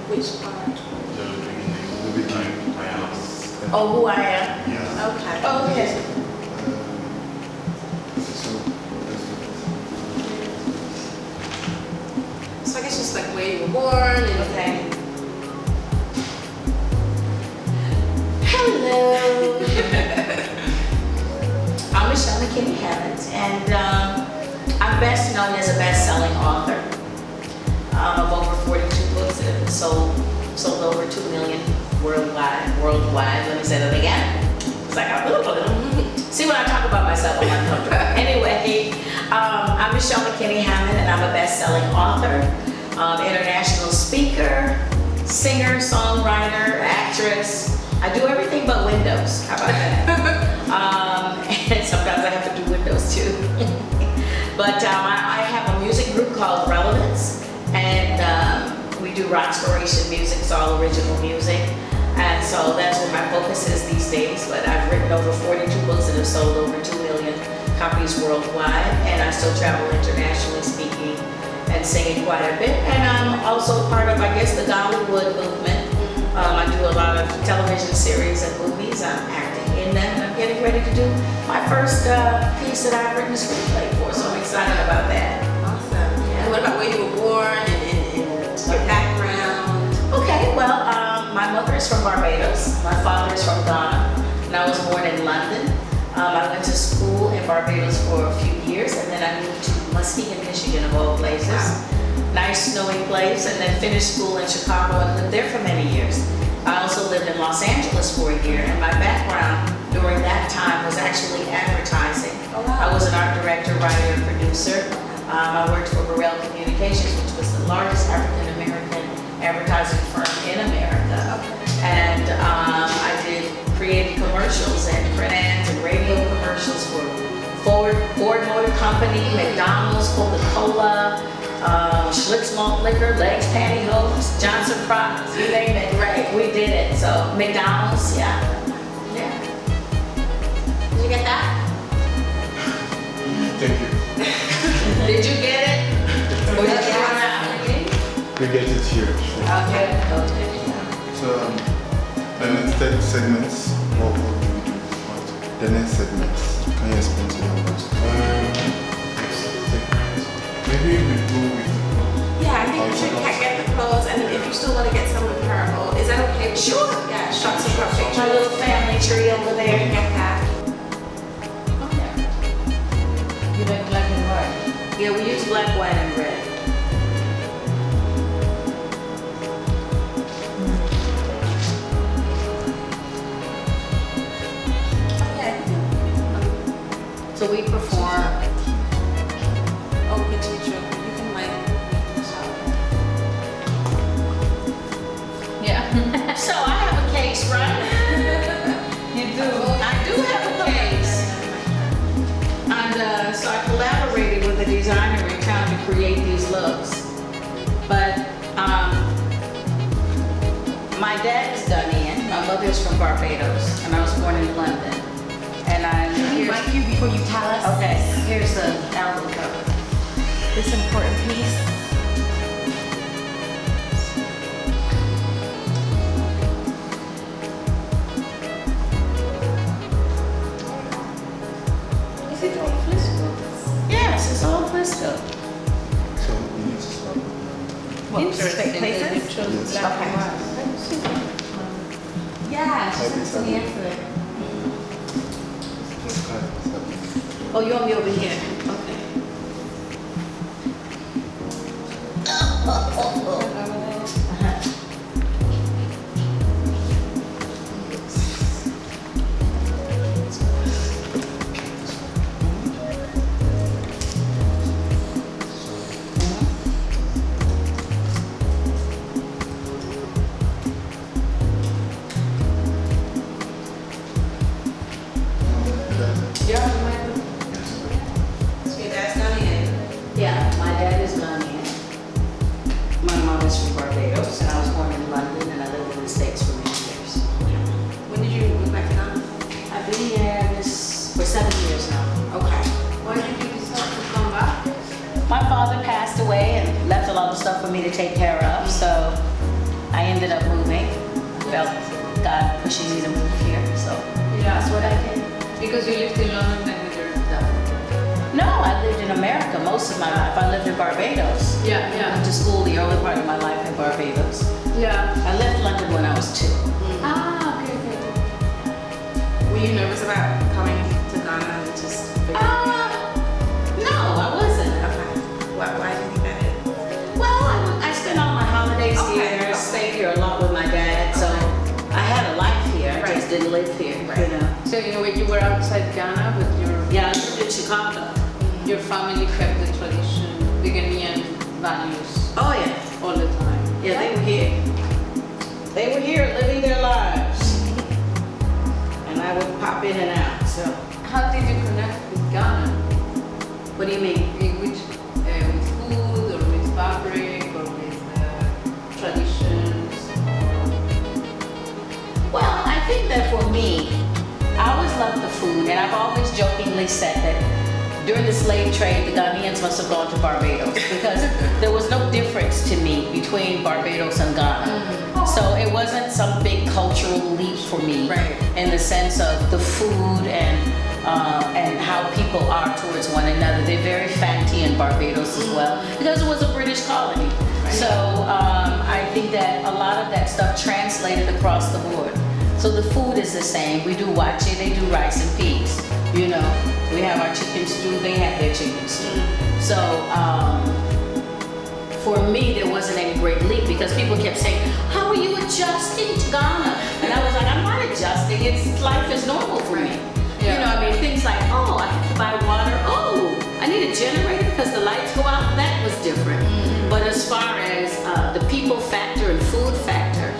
Which part? The beginning, the beginning, my house. Oh, who I am? Yeah. Okay. Oh, okay. So I guess just like where you were born and Okay. Hello. I'm McKinney, Hammond, and I'm best known as a best-selling author of over 42 books that have sold over 2 million worldwide. Let me say that again. It's like see when I talk about myself, I'm uncomfortable. Anyway, I'm McKinney Hammond, and I'm a best-selling author, international speaker, singer, songwriter, actress. I do everything but windows. How about that? And sometimes I have to do windows too. But I have a music group called Relevance, and we do rockstoration music. It's all original music. And so that's where my focus is these days. But I've written over 42 books that have sold over 2 million copies worldwide. And I still travel internationally speaking and singing quite a bit. And I'm also part of, I guess, the Hollywood movement. I do a lot of television series and movies. I'm acting in them, and I'm getting ready to do my first piece that I've written a screenplay for, so I'm excited about that. awesome. And what about where you were born and your background? Okay, well, my mother is from Barbados. My father is from Ghana, and I was born in London. I went to school in Barbados for a few years, and then I moved to Muskegon, Michigan, of all places. Wow. Nice snowy place, and then finished school in Chicago and lived there for many years. I also lived in Los Angeles for a year, and my background during that time was actually advertising. Oh, wow. I was an art director, writer, and producer. I worked for Communications, which was the largest African-American advertising firm in America. And I did creative commercials and print ads and radio commercials for Ford Motor Company, McDonald's, Coca-Cola, Schlitz Malt Liquor, Legs Pantyhose, Johnson Products, you name it. Right. We did it. So McDonald's, yeah. Did you get that? Thank you. Did you get it? Or did you run out? We get it here. Okay. So, the next segments, what do we do? What? The next segments, can you explain to me? Maybe we go with. Yeah, I think we should get the clothes, and if you still want to get some of her, is that okay? Sure. Yeah, shots of her picture. My little family tree over You there. can get that. You like black and white? Yeah, we use black, white, and red. So we perform. Oh, picture. You can like. Yeah. So I have a case, right? You do. I do have a case. And so I collaborated with a designer in town to create these looks. But my dad is Ghanaian. My mother is from Barbados, and I was born in London. And I'd like you before you tell us okay, here's the album cover. this important piece. Is it all Vlisco? Yes, it's all Vlisco. So, we need to start. Interesting places. Yes. Okay. Yeah, she sent it to me yesterday. Oh, you want me over here? Okay. Yeah, So your dad's Ghanaian. yeah, my dad is Ghanaian. My mom is from Barbados, and I was born in London, and I lived in the States for many years. When did you move back to Ghana? I've been here for 7 years now. Okay. Why did you decide to come back? My father passed away and left a lot of stuff for me to take care of, so I I ended up moving. I felt God pushing me to move here, so that's what I did. Because you lived in London then with your dad? No, I lived in America most of my life. I lived in Barbados. Yeah, I went to school the early part of my life in Barbados. Yeah. I left London when I was 2. Ah, okay. Were you nervous about coming to Ghana and just figuring No, I wasn't. Okay. Why do you think that is? Well, I spent all my holidays Okay, here, okay. stayed here a lot with my dad, so I had a life here. I just didn't live here, you know. So when you were outside Ghana with Yeah, I lived in Chicago. your family kept the tradition, the Ghanaian values Oh yeah, all the time. yeah, they were here. They were here living their lives, and I would pop in and out. So, How did you connect with Ghana? what do you mean? With food or with fabric or with traditions? Well, I think that for me, I always loved the food, and I've always jokingly said that during the slave trade, the Ghanaians must have gone to Barbados because there was no difference to me between Barbados and Ghana. So it wasn't some big cultural leap for me in the sense of the food and how people are towards one another. They're very fatty in Barbados as well because it was a British colony. So I think that a lot of that stuff translated across the board. So the food is the same. We do wache, they do rice and peas. You know, we have our chicken stew, they have their chicken stew. So for me, there wasn't any great leap because people kept saying, how are you adjusting to Ghana? And I was like, I'm not adjusting. Life is normal for me. You know, I mean, things like, oh, I have to buy water. Oh, I need a generator because the lights go out. That was different. But as far as the people factor and food factor,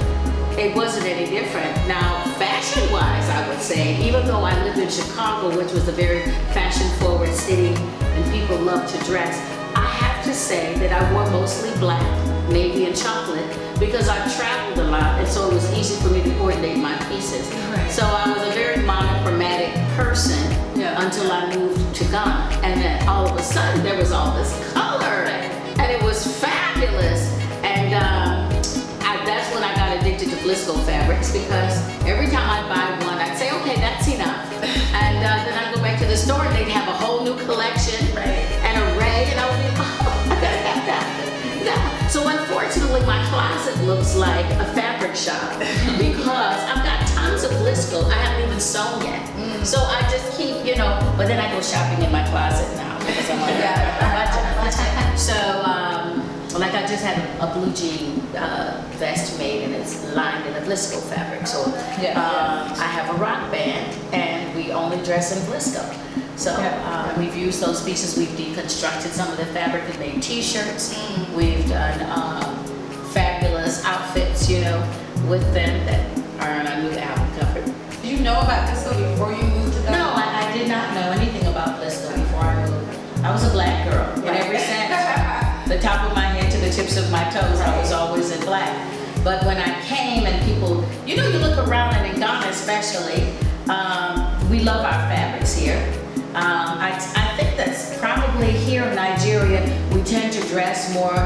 it wasn't any different. Now, fashion-wise, I would say, even though I lived in Chicago, which was a very fashion-forward city, and people love to dress, I have to say that I wore mostly black, navy, and chocolate because I traveled a lot, and so it was easy for me to coordinate my pieces. So I was a very monochromatic person until I moved to Ghana, and then all of a sudden there was all this color, and it was fabulous. And that's when I got addicted to Vlisco fabrics because every time I'd buy one, I'd say, okay, that's enough. And then I'd go back to the store and they'd have a whole new collection, an array, and I would be, oh, I gotta have that. So unfortunately, my closet looks like a fabric shop because I've got tons of Vlisco I haven't even sewn yet. So I just keep, you know, but then I go shopping in my closet now because I'm like, budget. So, like I just had a blue jean vest made and it's lined in a Vlisco fabric. So I have a rock band and we only dress in Vlisco. So we've used those pieces, we've deconstructed some of the fabric and made t-shirts. We've done fabulous outfits, you know, with them that are on our new album cover. Did you know about Vlisco before you moved to Ghana? No, I did not know anything about Vlisco before I moved. I was a black girl in every sense. The top of my head to the tips of my toes, I was always in black. But when I came and people, you know, you look around and in Ghana especially, we love our fabrics here. I think that's probably here in Nigeria, we tend to dress more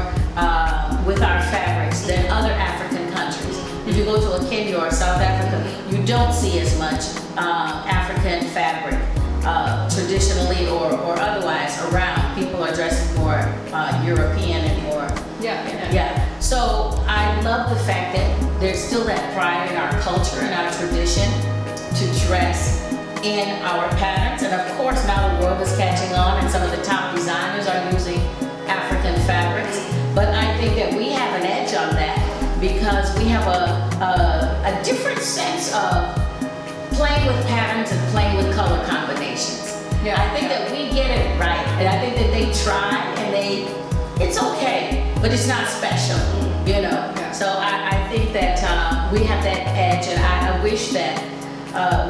with our fabrics than other African countries. If you go to Kenya or South Africa, you don't see as much African fabric traditionally or otherwise around. People are dressing more European and more, So I love the fact that there's still that pride in our culture and our tradition to dress in our patterns. And of course, now the world is catching on and some of the top designers are using African fabrics. But I think that we have an edge on that because we have a different sense of playing with patterns and playing with color combinations. I think that we get it right, and I think that they try and it's okay, but it's not special, you know. So I think that we have that edge, and I wish that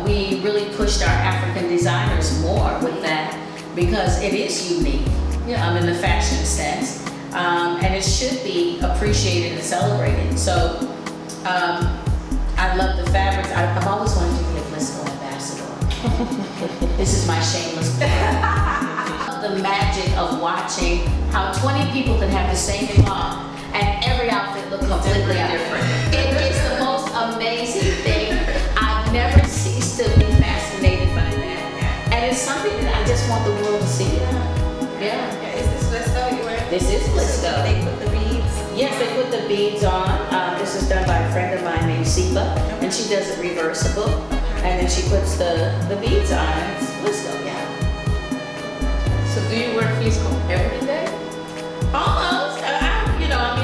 we really pushed our African designers more with that because it is unique in the fashion sense, and it should be appreciated and celebrated. So I love the fabrics. I've always wanted to be a Vlisco ambassador. This is my shameless plug. The magic of watching how 20 people can have the same cloth and every outfit look completely different. want the world to see it. Yeah. Yeah, is this Vlisco you wearing? This is Vlisco. They put the beads. Yes, they put the beads on. This is done by a friend of mine named Sipa, and she does it reversible. And then she puts the beads on. It's Vlisco, yeah. So do you wear Vlisco every day? Almost.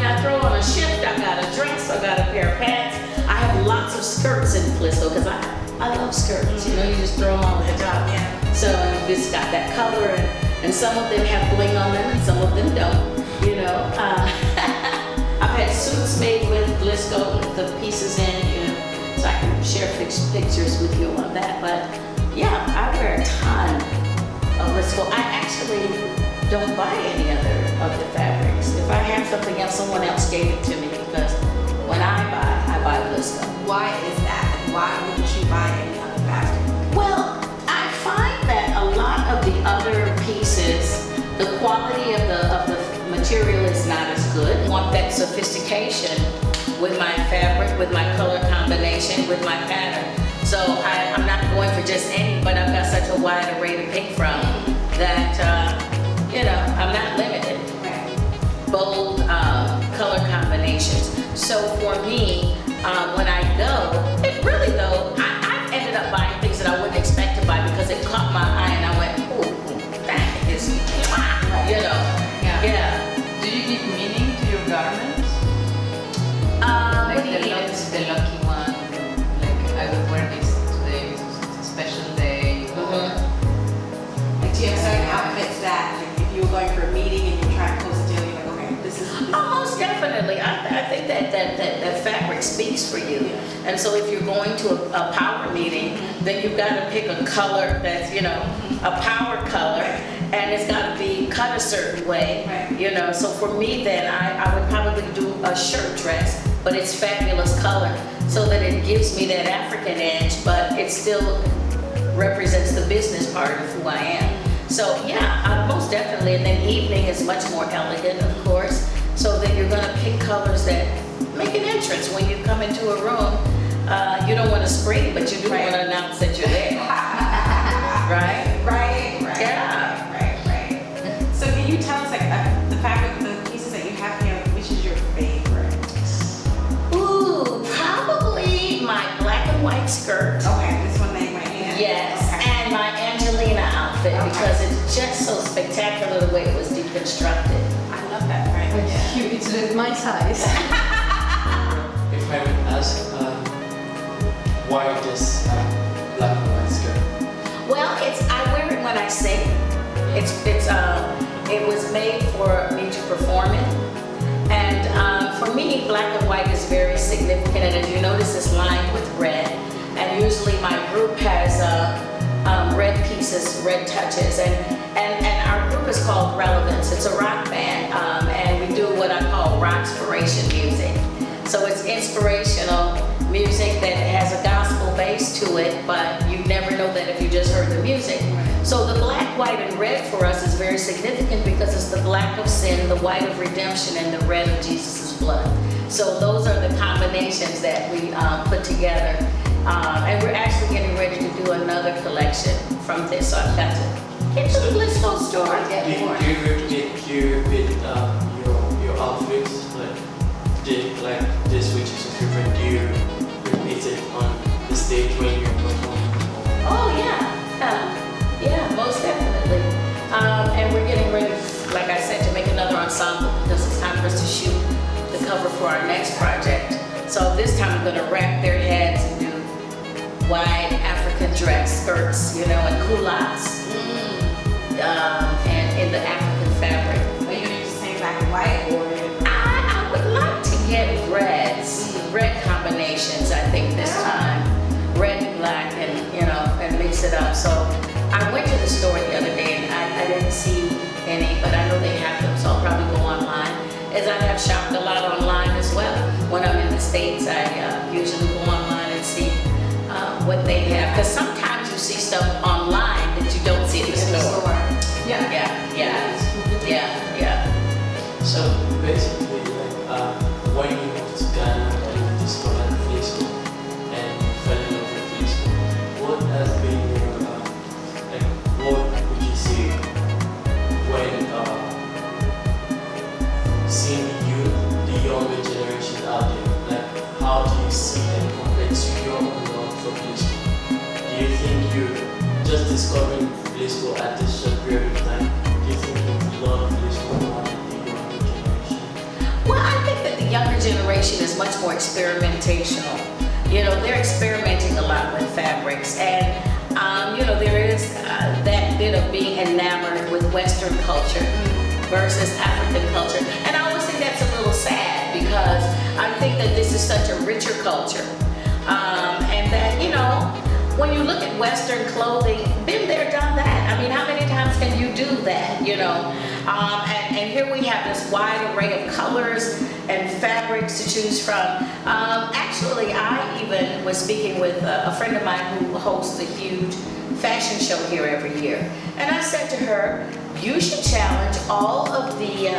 I throw on a shift. I got a dress. I got a pair of pants. I have lots of skirts in Vlisco because I love skirts. You just throw them on the top. Yeah. So it's got that color, and some of them have bling on them, and some of them don't. I've had suits made with Vlisco with the pieces in, so I can share pictures with you on that. But yeah, I wear a ton of Vlisco. I actually don't buy any other of the fabrics. If I have something else, someone else gave it to me because when I buy Vlisco. Why is that? And why wouldn't you buy any other fabric? Well, I find that a lot of the other pieces, the quality of the material is not as good. I want that sophistication with my fabric, with my color combination, with my pattern. So I'm not going for just any, but I've got such a wide array to pick from that, I'm not limited. Bold color combinations. So for me, when I go, it really though, I've ended up buying things that I wouldn't expect to buy because it caught my eye and I went, ooh, that is, yeah. Do you give meaning to your garments? What do you mean? The lucky one, like I would wear this today because it's a special day. Like, do you have certain outfits that, like, if you were going for a meeting and you're trying to close a deal, you're like, okay, this is. Most definitely. I think that fabric speaks for you. And so if you're going to a power meeting, then you've got to pick a color that's, a power color, and it's got to be cut a certain way. So for me then, I would probably do a shirt dress, but it's fabulous color so that it gives me that African edge, but it still represents the business part of who I am. So yeah, most definitely. And then evening is much more elegant, of course. So that you're gonna pick colors that make an entrance when you come into a room. You don't want to scream, but you do want to announce that you're there. Right? Yeah. Right. So can you tell us, like, the fabric, the pieces that you have here, which is your favorite? Ooh, probably my black and white skirt. Okay, this one made my hand. Yes, Okay. and my Angelina outfit because it's just so spectacular the way it was deconstructed. I love that print. It's cute. It's my size. If I would ask, why this black and white skirt? Well, I wear it when I sing. It was made for me to perform it. And for me, black and white is very significant. And as you notice, it's lined with red. And usually my group has red pieces, red touches. And our group is called Relevance. It's a rock band. And we do what I call rock-spiration music. So it's inspirational music that has a gospel base to it, but you never know that if you just heard the music. So the black, white, and red for us is very significant because it's the black of sin, the white of redemption, and the red of Jesus' blood. So those are the combinations that we put together. And we're actually getting ready to do another collection from this, so I've got to get to the Vlisco store and get more. Do you replicate with your outfits? Like this, which is different, do you repeat it on the stage when you're performing? Oh yeah, most definitely. And we're getting ready, like I said, to make another ensemble because it's time for us to shoot the cover for our next project. So this time I'm gonna wrap their heads and do wide African dress skirts, and culottes, and in the African fabric. Are you gonna just say black and white, or? I would like to get red combinations, I think this time. Red and black and mix it up. So I went to the store the other day and I didn't see any, but I know they have them, so I'll probably go online. As I have shopped a lot online as well. When I'm in the States, I usually go online and see what they have. Because sometimes you see stuff online that you don't see in the store. Yeah. So basically, when you moved to Ghana and you discovered Vlisco and you fell in love with Vlisco, what has been your, what would you say Vlisco at this short period of time? Do you think you love Vlisco more than the younger generation? Well, I think that the younger generation is much more experimentational. You know, they're experimenting a lot with fabrics, and you know, there is that bit of being enamored with Western culture versus African culture. And I always think that's a little sad because I think that this is such a richer culture. And that, you know, when you look at Western clothing, been there, done that. I mean, how many times can you do that, you know? And here we have this wide array of colors and fabrics to choose from. Actually, I even was speaking with a friend of mine who hosts a huge fashion show here every year. And I said to her, you should challenge all of the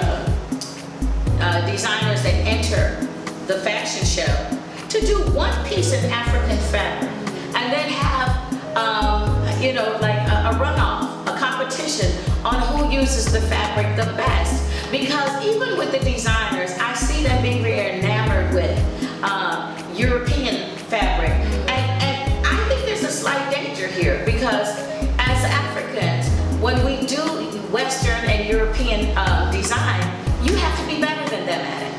designers that enter the fashion show to do one piece of African fabric and then have, you know, like a runoff, a competition on who uses the fabric the best. Because even with the designers, I see them being very enamored with European fabric. And I think there's a slight danger here because as Africans, when we do Western and European design, you have to be better than them at it.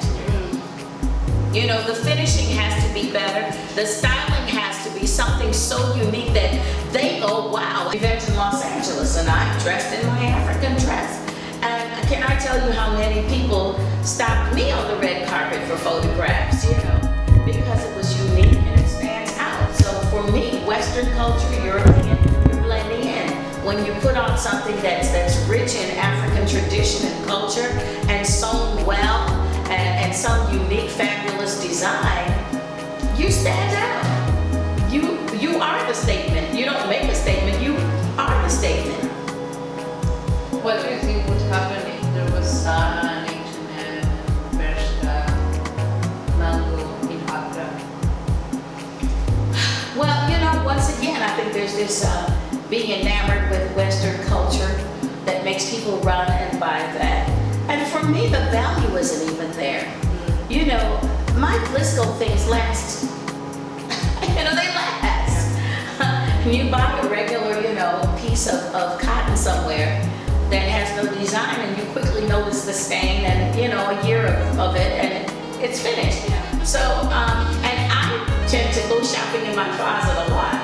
You know, the finishing has to be better. The styling has to be something so unique that they go, wow. Event in Los Angeles and I'm dressed in my African dress. And can I tell you how many people stopped me on the red carpet for photographs, you know, because it was unique and it stands out. So for me, Western culture, European, you're blending in. When you put on something that's rich in African tradition and culture and sewn well and some unique, fabulous design, you stand out. You are the statement. You don't make a statement, you are the statement. What do you think would happen if there was sun, H&M, Bershka, Mango in Accra? Well, you know, once again, I think there's this being enamored with Western culture that makes people run and buy that. And for me, the value isn't even there. You know, my Vlisco things last. You know, they last. You buy a regular, you know, piece of cotton somewhere that has no design and you quickly notice the stain and, you know, a year of it and it's finished. So, and I tend to go shopping in my closet a lot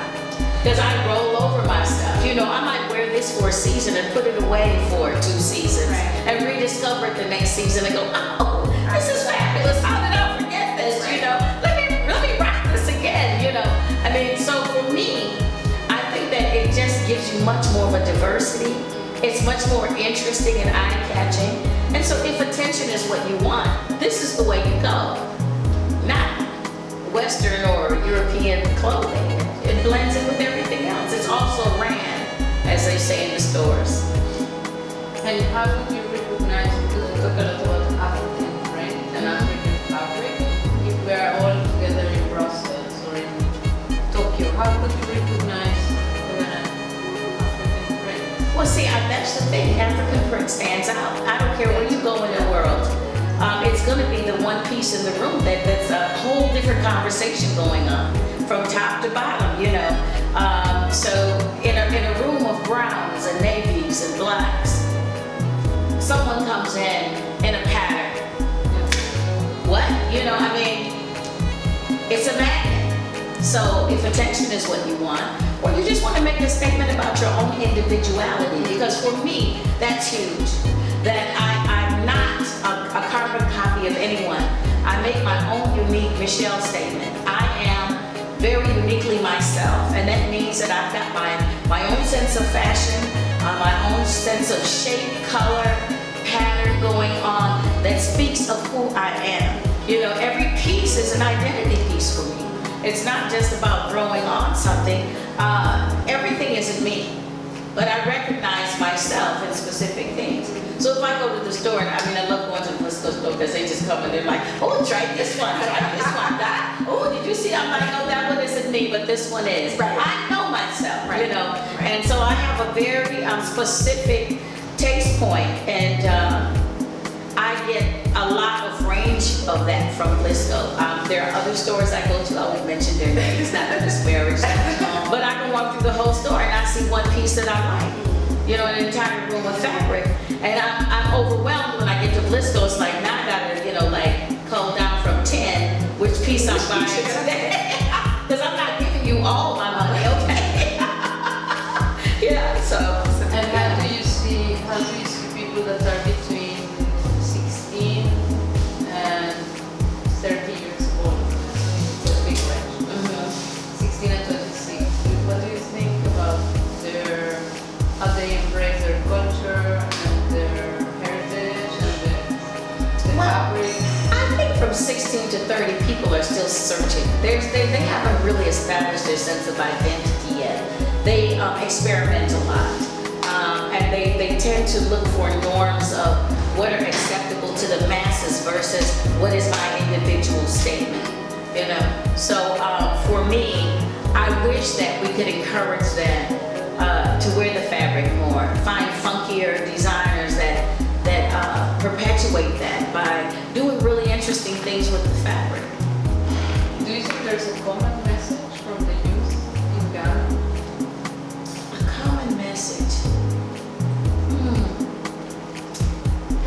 because I roll over my stuff. You know, I might wear this for a season and put it away for 2 seasons and rediscover it the next season and go, oh, this is fabulous. How did I forget this? You know, let me rock this again, you know. I mean, so for me, I think that it just gives you much more of a diversity. It's much more interesting and eye-catching. And so if attention is what you want, this is the way you go. Not Western or European clothing. It blends in with everything else. It's also ran, as they say in the stores. And how would you recognize, because we talk a lot about African print and African fabric, if we are all together in Brussels or in Tokyo, how could you recognize African print? Well, see, that's the thing. African print stands out. I don't care where you go in the world. It's going to be the one piece in the room that's a whole different conversation going on from top to bottom, you know. So in a room of browns and navies and blacks, someone comes in a pattern. What? You know, I mean, it's a magnet. So if attention is what you want, or you just want to make a statement about your own individuality, because for me, that's huge. That I'm not a carbon copy of anyone. I make my own unique Michelle statement. I am very uniquely myself, and that means that I've got my own sense of fashion, my own sense of shape, color, pattern going on that speaks of who I am. You know, every piece is an identity piece for me. It's not just about throwing on something. Everything isn't me, but I recognize myself in specific things. So if I go to the store, and I mean, I love going to the Vlisco store because they just come and they're like, oh, try this one, that. Oh, did you see? I'm like, oh, that one isn't me, but this one is. Right. I know myself, you know, Right. and so I have a very specific taste point, and I get a lot of range of that from Vlisco. There are other stores I go to, I won't mention their names, not to disparage them, but I can walk through the whole store and I see one piece that I like. you know, an entire room of fabric. And I'm overwhelmed when I get to Vlisco. It's like, now I gotta, you know, like, cull down from 10, which piece I'm buying today. Because I'm not giving you all my money, okay? Yeah, so. And how do you see people that are between 16 and 30 years old? It's a big range. 16 and 26. What do you think about how they embrace their culture and their heritage and the fabric? I think from 16 to 30, people are still searching. They haven't really established their sense of identity yet. They experiment a lot. And they tend to look for norms of what are acceptable to the masses versus what is my individual statement, you know? So for me, I wish that we could encourage them to wear the fabric more, find funkier designers that perpetuate that by doing really interesting things with the fabric. Do you think there's a common message from the youth in Ghana? A common message.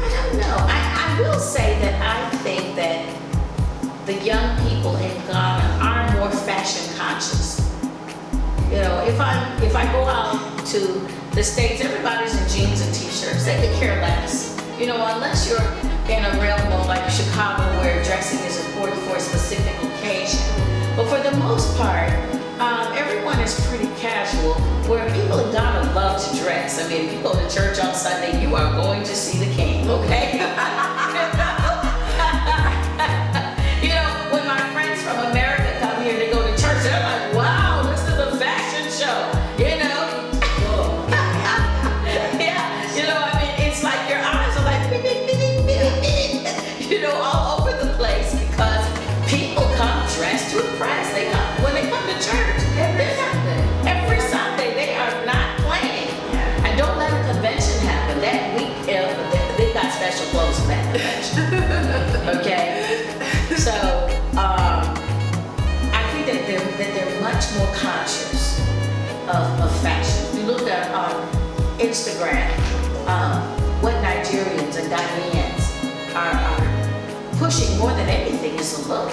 I don't know. I will say that I think that the young people in Ghana are more fashion conscious. You know, if I go out to the States, everybody's in jeans and t-shirts. They could care less. You know, unless you're in a realm of like Chicago where dressing is important for a specific occasion. But for the most part, everyone is pretty casual, where people in Ghana love to dress. I mean, if you go to church on Sunday, you are going to see the king, okay? You know, when my friends from America come here to go to church, they're like, wow, this is a fashion show, you know? Yeah, you know, I mean, it's like your eyes are like, beep, beep, beep, beep, beep, beep, you know, all over the place because people come dressed to impress. They come, when they come to church, every Sunday, they are not playing. And don't let a convention happen. That week, they got special clothes for that convention. Okay? So, I think that they're much more conscious of fashion. If you look at Instagram, what Nigerians and Ghanaians are pushing more than anything is the look.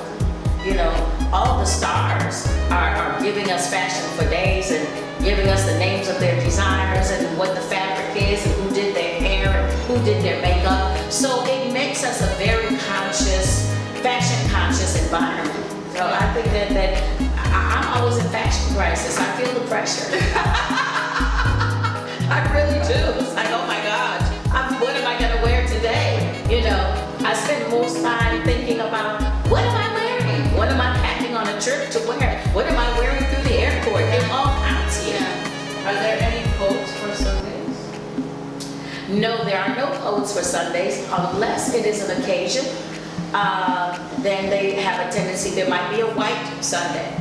You know, all the stars are giving us fashion for days and giving us the names of their designers and what the fabric is and who did their hair and who did their makeup. So it makes us a very conscious, fashion conscious environment. So I think that I'm always in fashion crisis. I feel the pressure. I really do. It's like, oh my God, what am I gonna wear today? You know, I spend most time thinking about what am I wearing? What am I packing on a trip to wear? What am I wearing through the airport? It all counts here. Are there any codes for Sundays? No, there are no codes for Sundays unless it is an occasion. Then they have a tendency, there might be a white Sunday.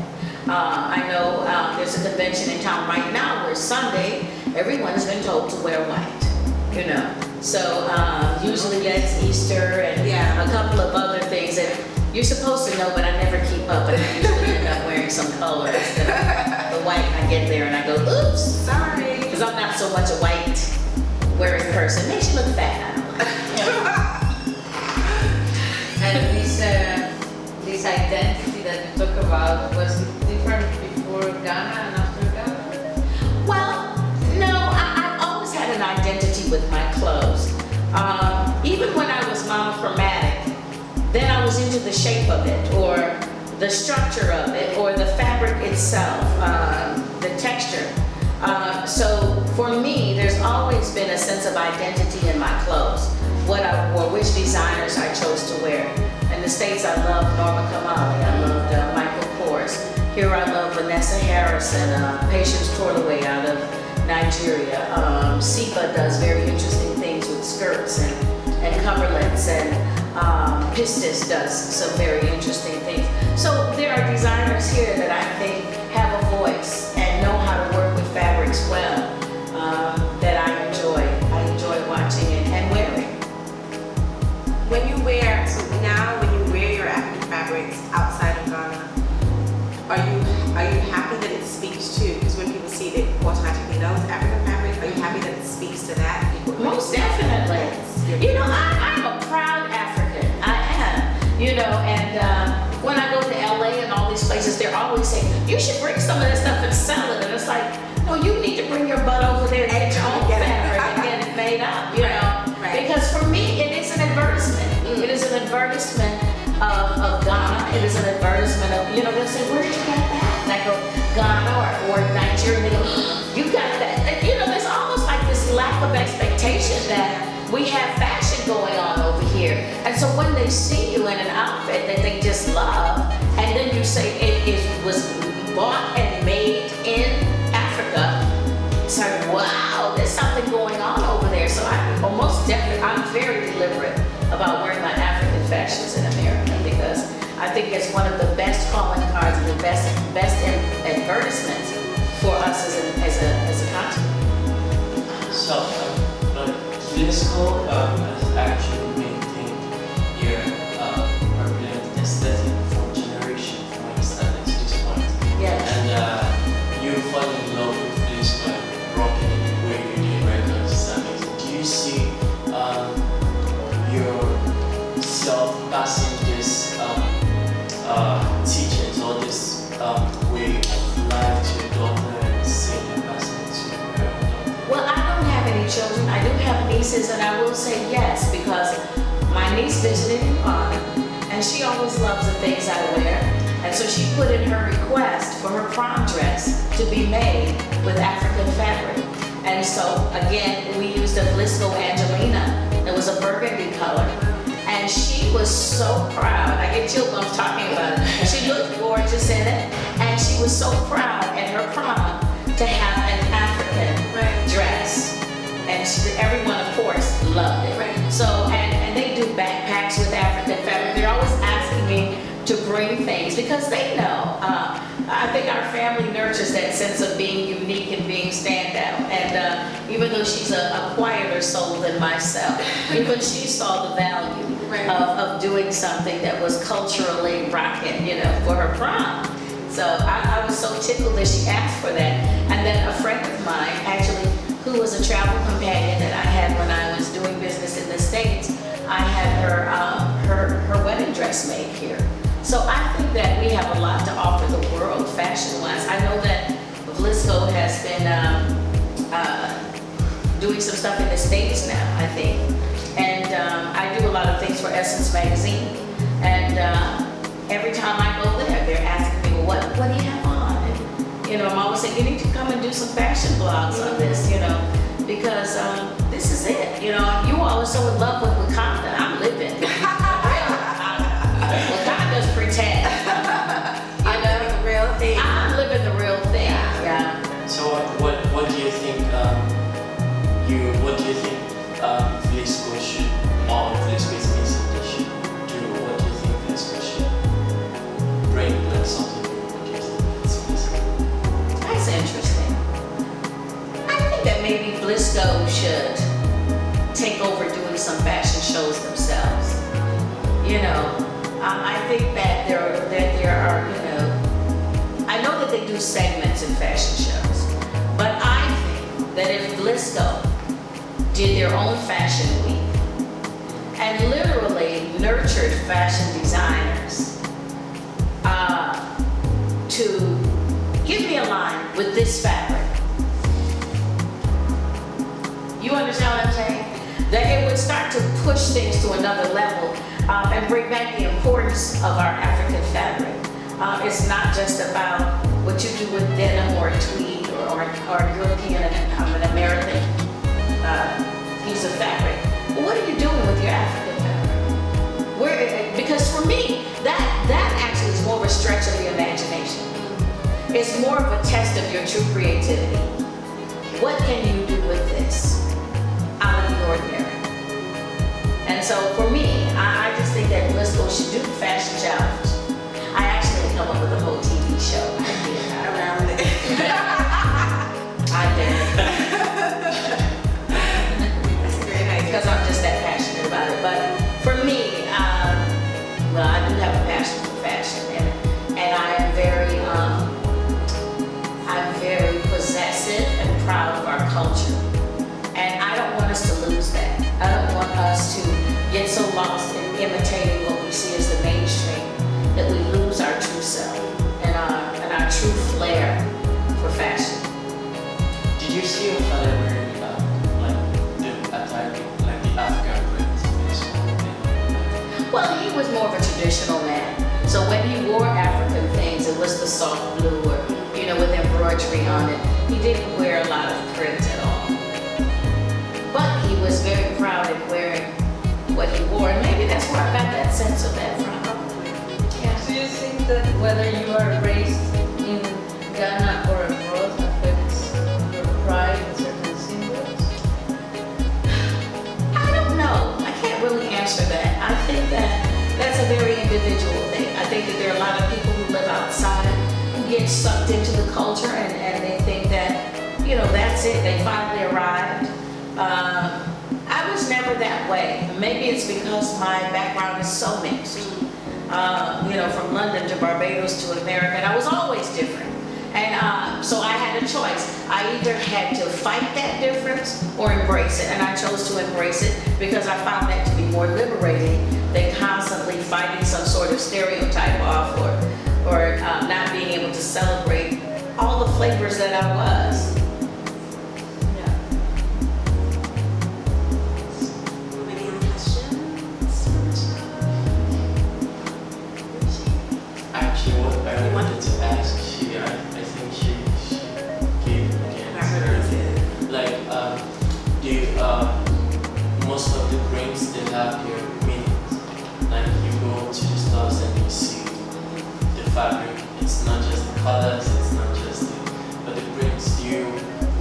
I know there's a convention in town right now where Sunday, everyone's been told to wear white, you know. So usually that's Easter and a couple of other things that you're supposed to know, but I never keep up, and I usually end up wearing some color instead of the white. I get there and I go, oops, sorry, because I'm not so much a white wearing person. Makes you look fat. And this identity that you talk about, was it different before Ghana and after Ghana? Well, no, I've always had an identity with my clothes. Even when I was monochromatic, then I was into the shape of it, or the structure of it, or the fabric itself, the texture. So for me, there's always been a sense of identity in my clothes. What I wore, which designers I chose to wear. In the States, I love Norma Kamali, I loved Michael Kors. Here I love Vanessa Harris and Patience Torlaway out of Nigeria. Sipa does very interesting things with skirts and coverlets, and Pistis does some very interesting things. So there are designers here that I think have a voice and know how to work with fabrics well, that I enjoy. I enjoy watching it and wearing. When you wear, so now when you wear your African fabrics outside of Ghana, are you happy that it speaks to, because when people see it, they automatically know it's African fabric, are you happy that it speaks And when I go to LA and all these places, they're always saying, you should bring some of that stuff and sell it. And it's like, no, you need to bring your butt over there and get your own fabric and get it made up, you know? Right. Because for me, it is an advertisement. It is an advertisement of Ghana. It is an advertisement of, you know, they'll say, where did you get that? And I go, Ghana or Nigeria. And they go, you got that. And, you know, there's almost like this lack of expectation that we have fashion going on over here. And so when they see you in an outfit that they just love, and then you say was bought and made in Africa, it's like, wow, there's something going on over there. So I'm very deliberate about wearing my African fashions in America, because I think it's one of the best calling cards and the best advertisements for us as a continent. So, Vlisco has actually maintained your urban aesthetic from generation from when it started to this point. Yes. And you fall in love with Vlisco and rocking it the way you did records. Do you see yourself passing this teachings or this way of life to your daughter and seeing her passing it to her daughter? Well, I don't have any children. I do have nieces, and I will say yes, because my niece visited in Ghana, and she always loves the things I wear. And so she put in her request for her prom dress to be made with African fabric. And so, again, we used a Vlisco Angelina. It was a burgundy color. And she was so proud. I get chill bumps talking about it. She looked gorgeous in it, and she was so proud at her prom to have an African dress. And everyone, of course, loved it. Right. So, and they do backpacks with African fabric. They're always asking me to bring things because they know. I think our family nurtures that sense of being unique and being standout. And even though she's a quieter soul than myself, even she saw the value of doing something that was culturally rocking, you know, for her prom. So I was so tickled that she asked for that. And then a friend of mine, actually, who was a travel companion that I had when I was doing business in the States, I had her wedding dress made here. So I think that we have a lot to offer the world fashion-wise. I know that Vlisco has been doing some stuff in the States now, I think. And I do a lot of things for Essence magazine. And every time I go there, they're asking me, well, what do you have on? And, you know, I'm always saying, you need to come and do some fashion blogs on this, you know, because this is it. You know, you all are so in love with Wakanda. I'm living. Wakanda's pretend. I'm living the real thing. I'm living the real thing. Yeah. So what do you think Vlisco should, or Vlisco's music should do? What do you think Vlisco should bring, like something new? What do you think it's Vlisco? That's interesting. I think that maybe Vlisco should take over doing some fashion shows themselves. You know, I think that there are, you know, I know that they do segments in fashion shows, but I think that if Vlisco did their own fashion week and literally nurtured fashion designers to give me a line with this fabric. You understand what I'm saying? That it would start to push things to another level and bring back the importance of our African fabric. It's not just about what you do with denim or tweed or European and an American piece of fabric. But what are you doing with your African fabric? Because for me, that actually is more of a stretch of the imagination. It's more of a test of your true creativity. What can you do with this out of the ordinary? And so for me, I just think that Vlisco should do the fashion challenge. I actually come up with a whole TV show Around it. I did. That's a great idea. Because I'm just that passionate about it. But for me, well, I do have a passion for fashion, and I am very possessive and proud of our culture. And I don't want us to lose that. I don't want us to get so lost in imitating what we see as the mainstream a soft blue or, you know, with embroidery on it. He didn't wear a lot of print at all. But he was very proud of wearing what he wore. And maybe that's where I got that sense of that from. Yeah. Do you think that whether you are raised in Ghana or abroad affects your pride in certain symbols? I don't know. I can't really answer that. I think that that's a very individual thing. I think that there are a lot of people who live outside who get sucked into the culture and they think that, you know, that's it. They finally arrived. I was never that way. Maybe it's because my background is so mixed. You know, from London to Barbados to America, and I was always different. And so I had a choice. I either had to fight that difference or embrace it, and I chose to embrace it because I found that to be more liberating than constantly fighting some sort of stereotype off or not being able to celebrate all the flavors that I was. Any other questions? Actually, what I wanted to ask, I think she gave the answer. Like, do most of the prints they have their meanings? Like you go to the stores and you see the fabric. It's not just the colors. It's not just but the prints. You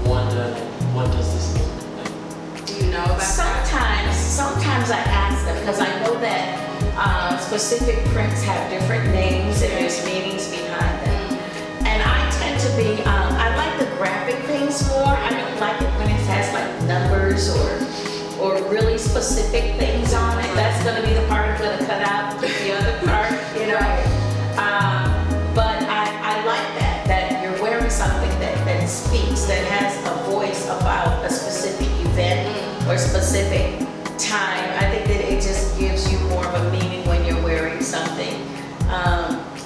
wonder like, what does this mean? Like, Do you know about that? Sometimes I ask them because I know that specific prints have different names and there's meanings behind them. And I tend to be, I like the graphic things more. I don't like it when it has like numbers or really specific things on it. That's going to be the part I'm going to cut out, the other part, you know. But I like that you're wearing something that speaks, that has a voice about a specific event or specific time. I think that it just gives you more of a meaning when you're wearing something.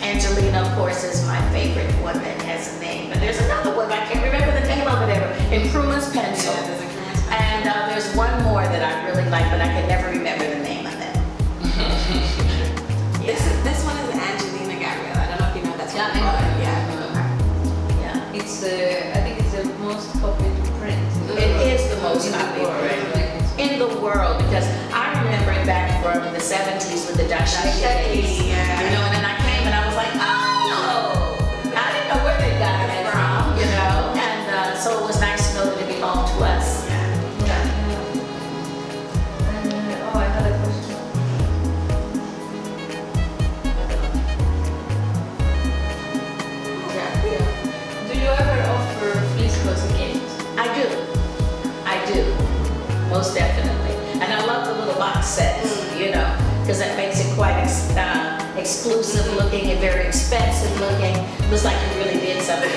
Angelina, of course, is my favorite one that has a name. And there's another one, I can't remember the name of it ever, in Pruma's Pencil. Yeah, there's a Pruma's Pencil. And there's one more that I really like, but I can never remember the name of it. This one is Angelina Gabriel. I don't know if you know that's Yeah, what I know. Yeah. It's I think it's the most copied print. It is the most in the copied world. print. Like, it's- In the world, because I remember it back from the 70s with the dashiki days. Yeah. You know, and then I came and I was like, oh, I didn't know where they got it from, you know, and so it was nice to know that it belonged to us. Yeah. And, I had a question. Do you ever offer Vlisco as a gift? I do, most definitely. And I love the little box sets, you know, because that makes it quite exclusive looking and very expensive looking. Looks like you really did something.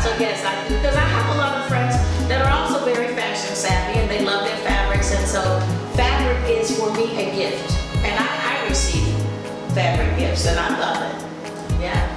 So yes, I do, because I have a lot of friends that are also very fashion savvy and they love their fabrics, and so fabric is for me a gift. And I receive fabric gifts and I love it. Yeah.